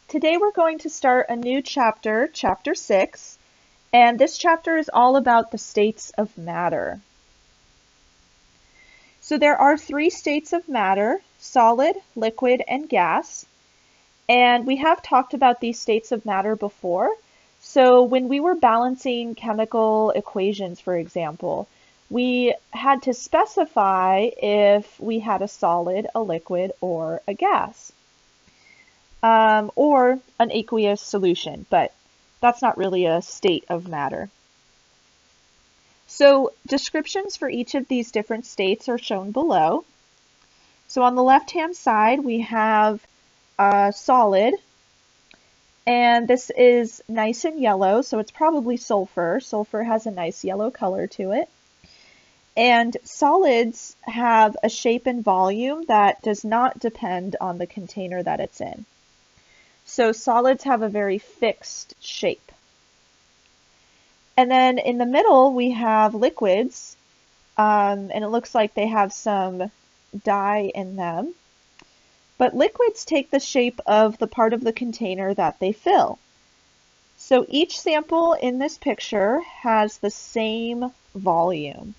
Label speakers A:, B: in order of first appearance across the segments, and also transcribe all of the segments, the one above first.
A: Today we're going to start a new chapter, chapter 6, and this chapter is all about the states of matter. So there are 3 states of matter: solid, liquid, and gas. And we have talked about these states of matter before. So when we were balancing chemical equations, for example, we had to specify if we had a solid, a liquid, or a gas. Or an aqueous solution, but that's not really a state of matter. So descriptions for each of these different states are shown below. So on the left-hand side, we have a solid, and this is nice and yellow, so it's probably sulfur. Sulfur has a nice yellow color to it. And solids have a shape and volume that does not depend on the container that it's in. So solids have a very fixed shape. And then in the middle, we have liquids, and it looks like they have some dye in them. But liquids take the shape of the part of the container that they fill. So each sample in this picture has the same volume.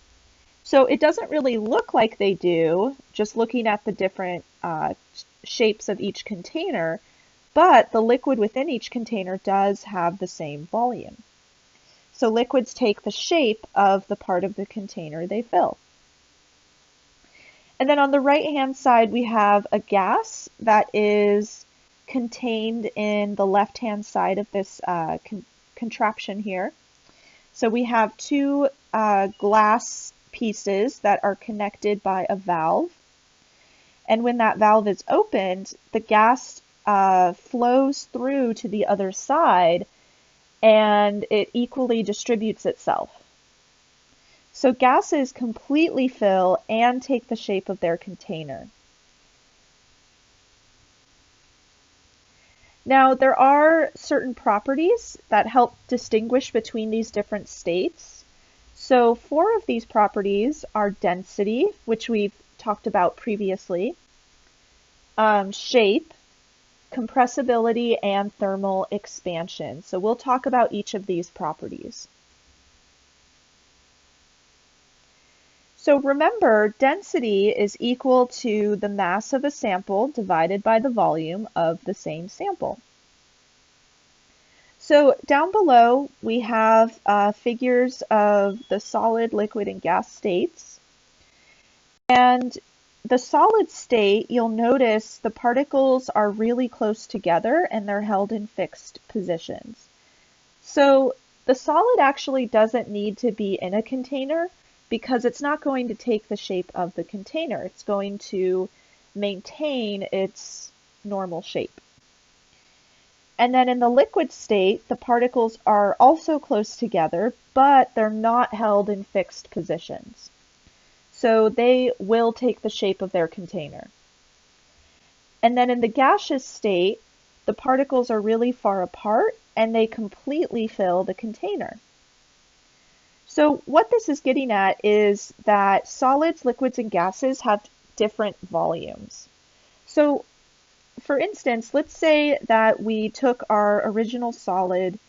A: So it doesn't really look like they do, just looking at the different shapes of each container, but the liquid within each container does have the same volume. So liquids take the shape of the part of the container they fill. And then on the right-hand side, we have a gas that is contained in the left-hand side of this contraption here. So we have 2 glass pieces that are connected by a valve. And when that valve is opened, the gas flows through to the other side, and it equally distributes itself. So gases completely fill and take the shape of their container. Now, there are certain properties that help distinguish between these different states. So 4 of these properties are density, which we've talked about previously, shape, compressibility, and thermal expansion. So we'll talk about each of these properties. So remember, density is equal to the mass of a sample divided by the volume of the same sample. So down below, we have figures of the solid, liquid, and gas states. And the solid state, you'll notice the particles are really close together and they're held in fixed positions. So the solid actually doesn't need to be in a container because it's not going to take the shape of the container. It's going to maintain its normal shape. And then in the liquid state, the particles are also close together, but they're not held in fixed positions. So they will take the shape of their container. And then in the gaseous state, the particles are really far apart and they completely fill the container. So what this is getting at is that solids, liquids, and gases have different volumes. So for instance, let's say that we took our original solid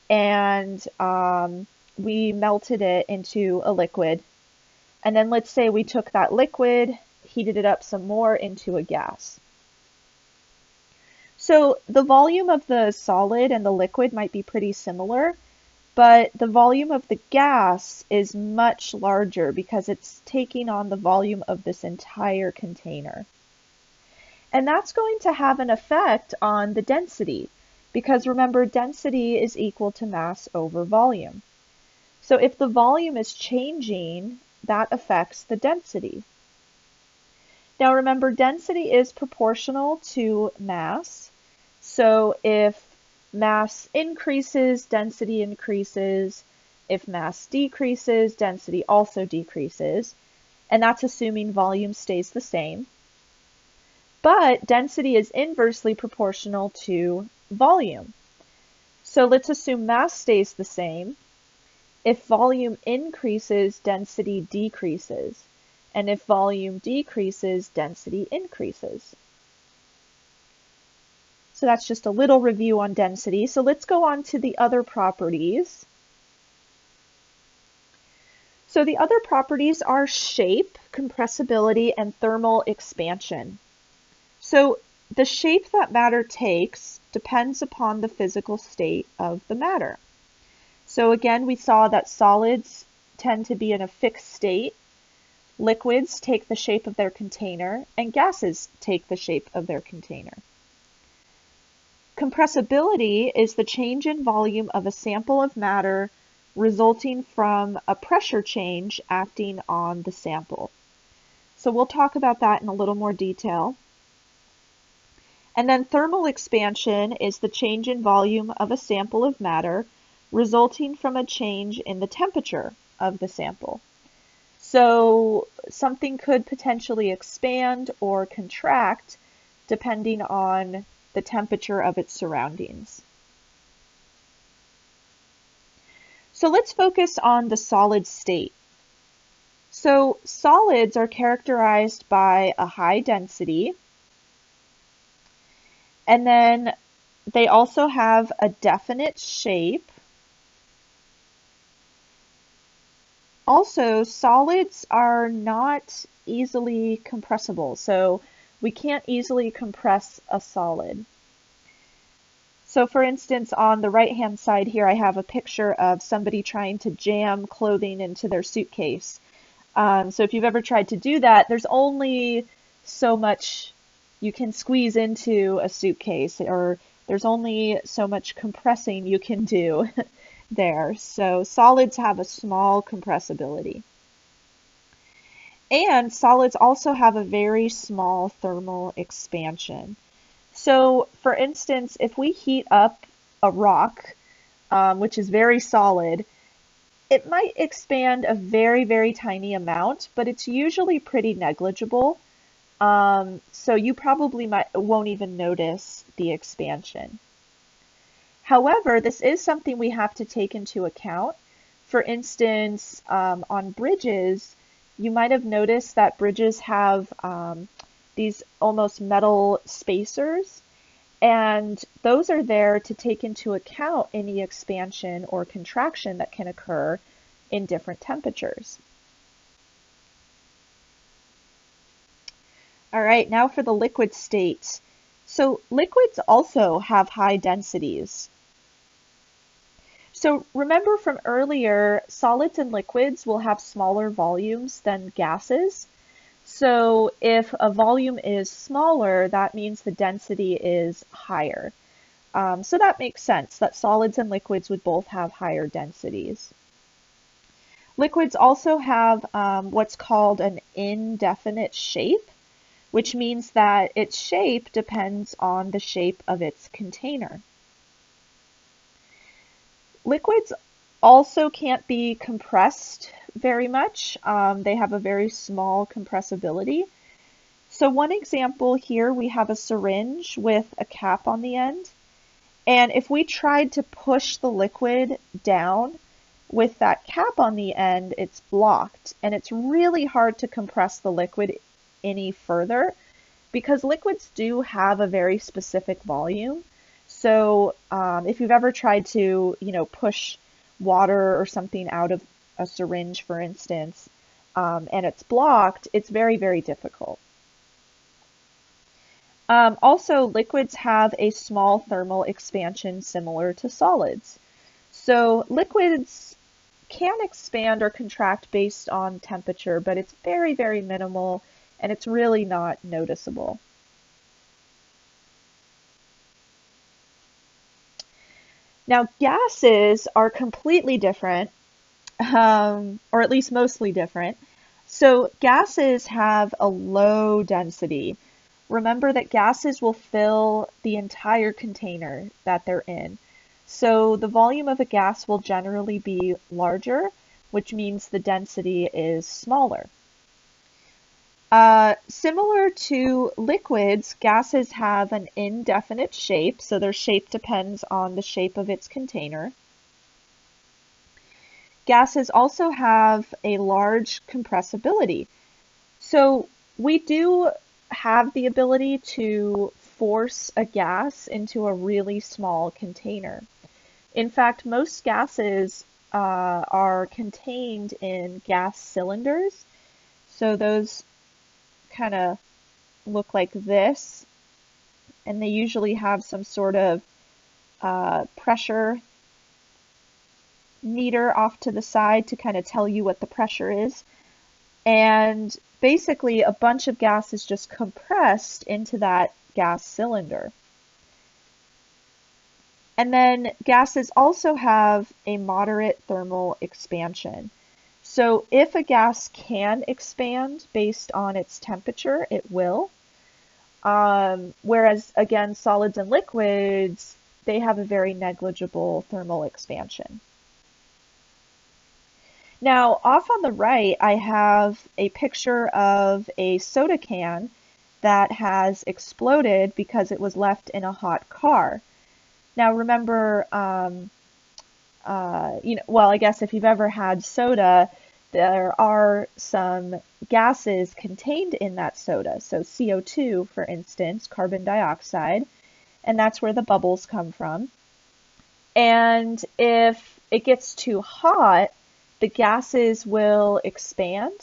A: and we melted it into a liquid. And then let's say we took that liquid, heated it up some more into a gas. So the volume of the solid and the liquid might be pretty similar, but the volume of the gas is much larger because it's taking on the volume of this entire container. And that's going to have an effect on the density, because remember, density is equal to mass over volume. So if the volume is changing, that affects the density. Now remember, density is proportional to mass. So if mass increases, density increases. If mass decreases, density also decreases. And that's assuming volume stays the same. But density is inversely proportional to volume. So let's assume mass stays the same. If volume increases, density decreases. And if volume decreases, density increases. So that's just a little review on density. So let's go on to the other properties. So the other properties are shape, compressibility, and thermal expansion. So the shape that matter takes depends upon the physical state of the matter. So again, we saw that solids tend to be in a fixed state, liquids take the shape of their container, and gases take the shape of their container. Compressibility is the change in volume of a sample of matter resulting from a pressure change acting on the sample. So we'll talk about that in a little more detail. And then thermal expansion is the change in volume of a sample of matter resulting from a change in the temperature of the sample. So something could potentially expand or contract depending on the temperature of its surroundings. So let's focus on the solid state. So solids are characterized by a high density, and then they also have a definite shape. Also, solids are not easily compressible, so we can't easily compress a solid. So for instance, on the right-hand side here, I have a picture of somebody trying to jam clothing into their suitcase. So if you've ever tried to do that, there's only so much you can squeeze into a suitcase, or there's only so much compressing you can do there. So solids have a small compressibility. And solids also have a very small thermal expansion. So for instance, if we heat up a rock, which is very solid, it might expand a very, very tiny amount, but it's usually pretty negligible. So you probably won't even notice the expansion. However, this is something we have to take into account. For instance, on bridges, you might have noticed that bridges have these almost metal spacers, and those are there to take into account any expansion or contraction that can occur in different temperatures. All right, now for the liquid state. So liquids also have high densities. So remember from earlier, solids and liquids will have smaller volumes than gases. So if a volume is smaller, that means the density is higher. So that makes sense that solids and liquids would both have higher densities. Liquids also have what's called an indefinite shape, which means that its shape depends on the shape of its container. Liquids also can't be compressed very much. They have a very small compressibility. So one example here, we have a syringe with a cap on the end. And if we tried to push the liquid down with that cap on the end, it's blocked. And it's really hard to compress the liquid any further because liquids do have a very specific volume. So if you've ever tried to, push water or something out of a syringe, for instance, and it's blocked, it's very, very difficult. Also, liquids have a small thermal expansion similar to solids. So liquids can expand or contract based on temperature, but it's very, very minimal, and it's really not noticeable. Now, gases are completely different, or at least mostly different. So gases have a low density. Remember that gases will fill the entire container that they're in. So the volume of a gas will generally be larger, which means the density is smaller. Similar to liquids, gases have an indefinite shape, so their shape depends on the shape of its container. Gases also have a large compressibility. So we do have the ability to force a gas into a really small container. In fact, most gases are contained in gas cylinders. So those kind of look like this, and they usually have some sort of pressure meter off to the side to kind of tell you what the pressure is. And basically a bunch of gas is just compressed into that gas cylinder. And then gases also have a moderate thermal expansion. So if a gas can expand based on its temperature, it will. Whereas, again, solids and liquids, they have a very negligible thermal expansion. Now, off on the right, I have a picture of a soda can that has exploded because it was left in a hot car. Now, remember, well, I guess if you've ever had soda, there are some gases contained in that soda. So CO2, for instance, carbon dioxide, and that's where the bubbles come from. And if it gets too hot, the gases will expand,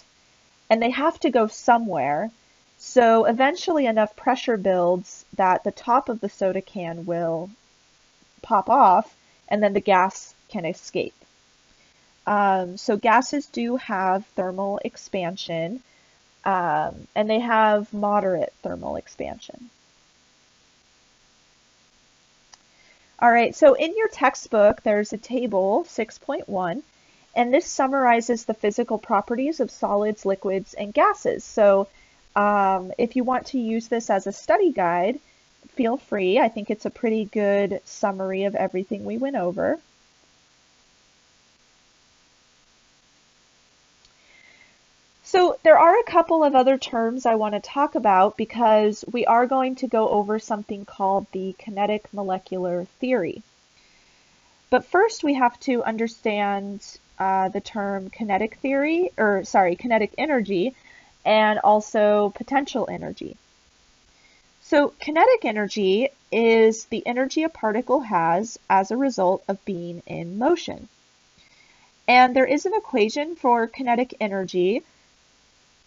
A: and they have to go somewhere. So eventually enough pressure builds that the top of the soda can will pop off, and then the gas can escape. So gases do have thermal expansion, and they have moderate thermal expansion. All right, so in your textbook, there's a table, 6.1, and this summarizes the physical properties of solids, liquids, and gases. So if you want to use this as a study guide, feel free. I think it's a pretty good summary of everything we went over. So there are a couple of other terms I want to talk about because we are going to go over something called the kinetic molecular theory. But first we have to understand the term kinetic energy and also potential energy. So kinetic energy is the energy a particle has as a result of being in motion. And there is an equation for kinetic energy.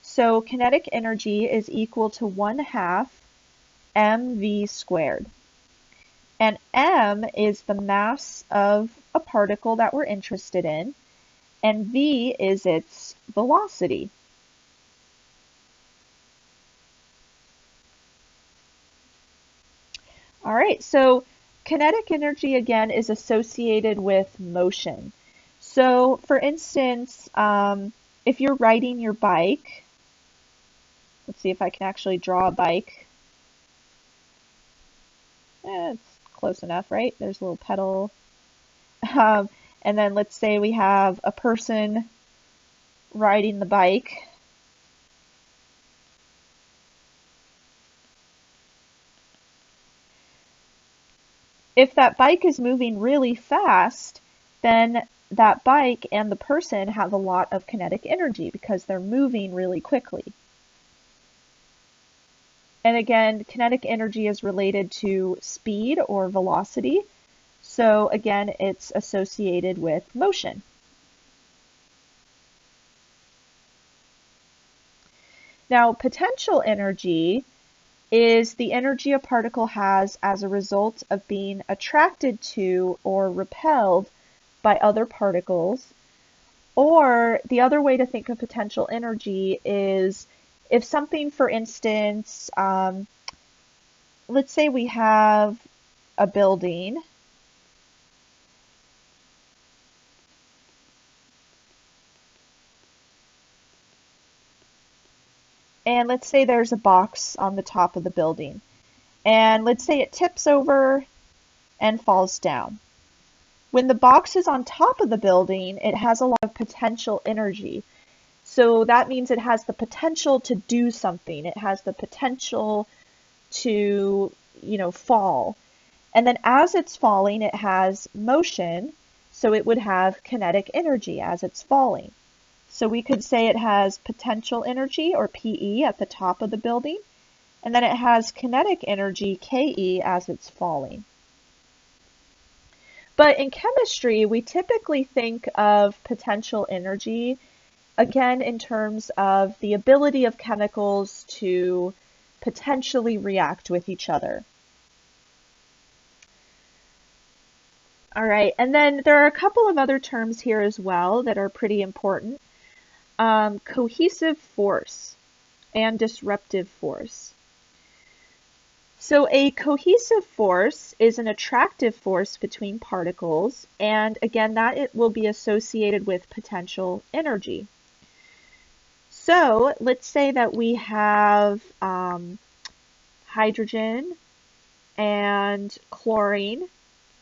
A: So kinetic energy is equal to 1/2 mv squared. And m is the mass of a particle that we're interested in, and v is its velocity. All right, so kinetic energy again is associated with motion. So for instance, if you're riding your bike, let's see if I can actually draw a bike. It's close enough, right? There's a little pedal. And then let's say we have a person riding the bike. If that bike is moving really fast, then that bike and the person have a lot of kinetic energy because they're moving really quickly. And again, kinetic energy is related to speed or velocity. So again, it's associated with motion. Now, potential energy is the energy a particle has as a result of being attracted to or repelled by other particles. Or the other way to think of potential energy is if something, for instance, let's say we have a building, and let's say there's a box on the top of the building, and let's say it tips over and falls down. When the box is on top of the building, it has a lot of potential energy. So that means it has the potential to do something. It has the potential to, fall. And then as it's falling, it has motion, so it would have kinetic energy as it's falling. So we could say it has potential energy, or PE, at the top of the building, And then it has kinetic energy, Ke, as it's falling. But in chemistry, we typically think of potential energy, again, in terms of the ability of chemicals to potentially react with each other. All right, and then there are a couple of other terms here as well that are pretty important. Cohesive force and disruptive force. So a cohesive force is an attractive force between particles, and again, that it will be associated with potential energy. So let's say that we have hydrogen and chlorine,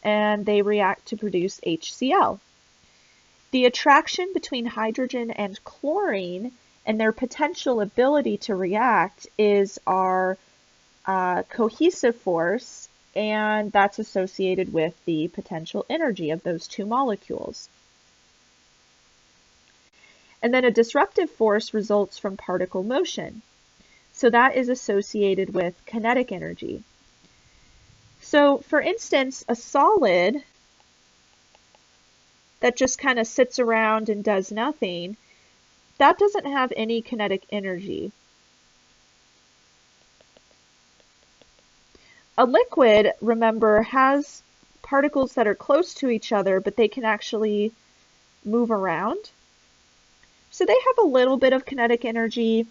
A: and they react to produce HCl. The attraction between hydrogen and chlorine and their potential ability to react is our cohesive force, and that's associated with the potential energy of those two molecules. And then a disruptive force results from particle motion. So that is associated with kinetic energy. So for instance, a solid that just kind of sits around and does nothing, that doesn't have any kinetic energy. A liquid, remember, has particles that are close to each other, but they can actually move around. So they have a little bit of kinetic energy.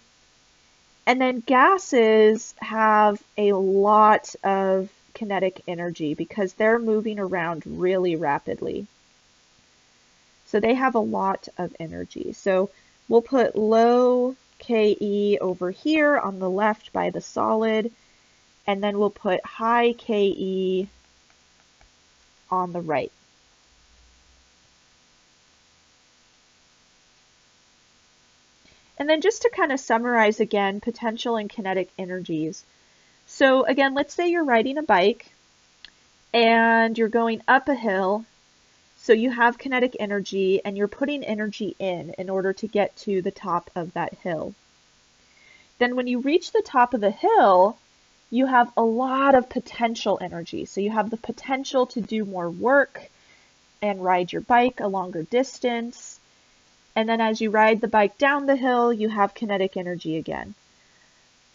A: And then gases have a lot of kinetic energy because they're moving around really rapidly. So they have a lot of energy. So we'll put low Ke over here on the left by the solid, and then we'll put high Ke on the right. And then just to kind of summarize again, potential and kinetic energies. So again, let's say you're riding a bike and you're going up a hill. So you have kinetic energy and you're putting energy in order to get to the top of that hill. Then when you reach the top of the hill, you have a lot of potential energy. So you have the potential to do more work and ride your bike a longer distance. And then as you ride the bike down the hill, you have kinetic energy again.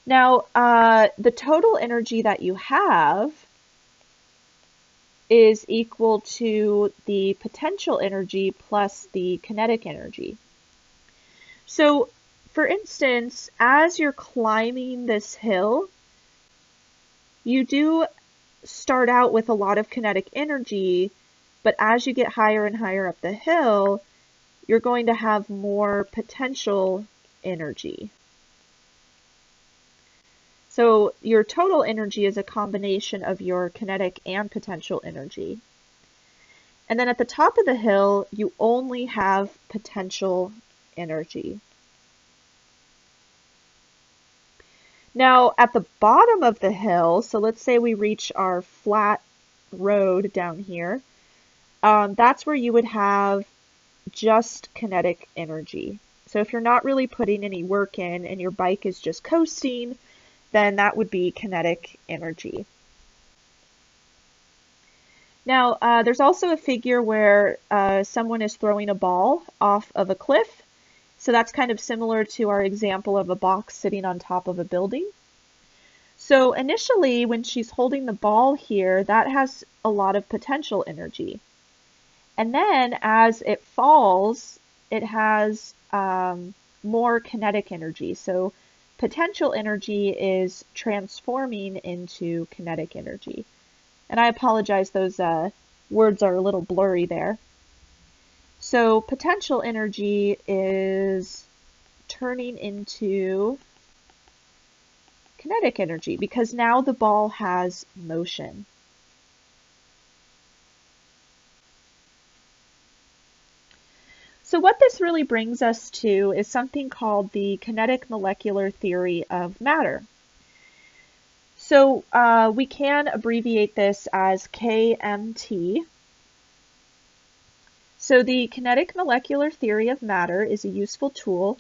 A: Now, the total energy that you have is equal to the potential energy plus the kinetic energy. So, for instance, as you're climbing this hill, you do start out with a lot of kinetic energy, but as you get higher and higher up the hill, you're going to have more potential energy. So your total energy is a combination of your kinetic and potential energy. And then at the top of the hill, you only have potential energy. Now at the bottom of the hill, so let's say we reach our flat road down here, that's where you would have just kinetic energy. So if you're not really putting any work in and your bike is just coasting, then that would be kinetic energy. Now, there's also a figure where someone is throwing a ball off of a cliff. So that's kind of similar to our example of a box sitting on top of a building. So initially, when she's holding the ball here, that has a lot of potential energy. And then as it falls, it has more kinetic energy. So potential energy is transforming into kinetic energy. And I apologize, those words are a little blurry there. So potential energy is turning into kinetic energy because now the ball has motion. So what this really brings us to is something called the kinetic molecular theory of matter. So we can abbreviate this as KMT. So the kinetic molecular theory of matter is a useful tool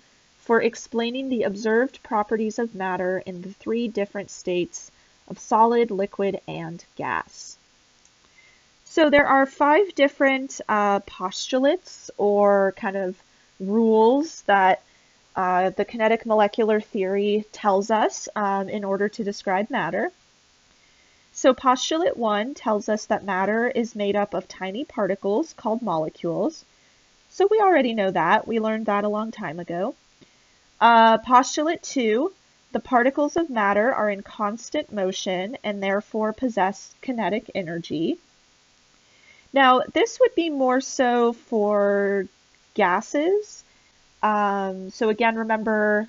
A: for explaining the observed properties of matter in the three different states of solid, liquid, and gas. So there are 5 different postulates or kind of rules that the kinetic molecular theory tells us in order to describe matter. So postulate 1 tells us that matter is made up of tiny particles called molecules. So we already know that. We learned that a long time ago. Postulate 2, the particles of matter are in constant motion and therefore possess kinetic energy. Now, this would be more so for gases. So again, remember,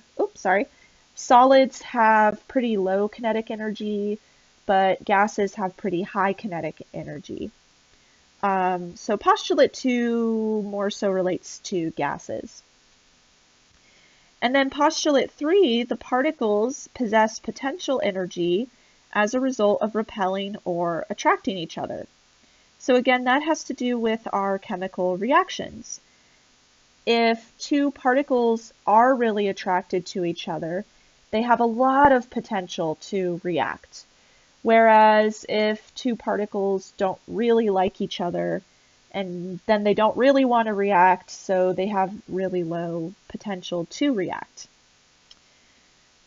A: solids have pretty low kinetic energy, but gases have pretty high kinetic energy. So postulate 2 more so relates to gases. And then postulate 3, the particles possess potential energy as a result of repelling or attracting each other. So again, that has to do with our chemical reactions. If 2 particles are really attracted to each other, they have a lot of potential to react. Whereas if 2 particles don't really like each other, and then they don't really want to react, so they have really low potential to react.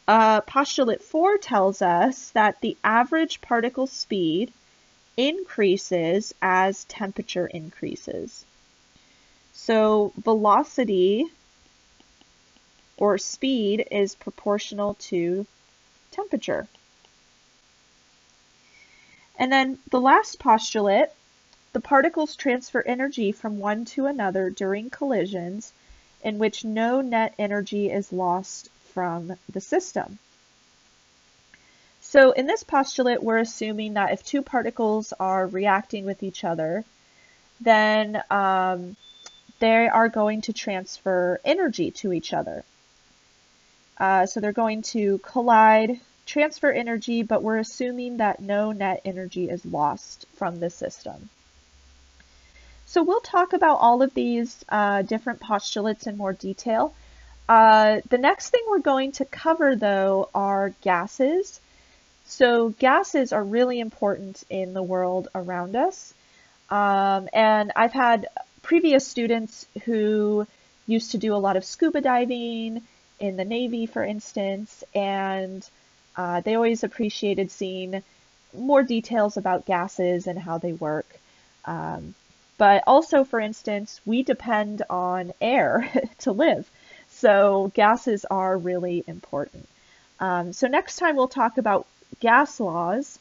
A: Postulate 4 tells us that the average particle speed increases as temperature increases. So velocity or speed is proportional to temperature. And then the last postulate, the particles transfer energy from one to another during collisions in which no net energy is lost from the system. So in this postulate, we're assuming that if 2 particles are reacting with each other, then they are going to transfer energy to each other. So they're going to collide, transfer energy, but we're assuming that no net energy is lost from the system. So we'll talk about all of these different postulates in more detail. The next thing we're going to cover, though, are gases. So gases are really important in the world around us. And I've had previous students who used to do a lot of scuba diving in the Navy, for instance, and they always appreciated seeing more details about gases and how they work. But also, for instance, we depend on air to live, so gases are really important. So next time we'll talk about gas laws,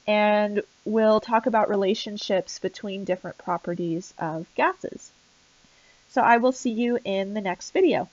A: and we'll talk about relationships between different properties of gases. So I will see you in the next video.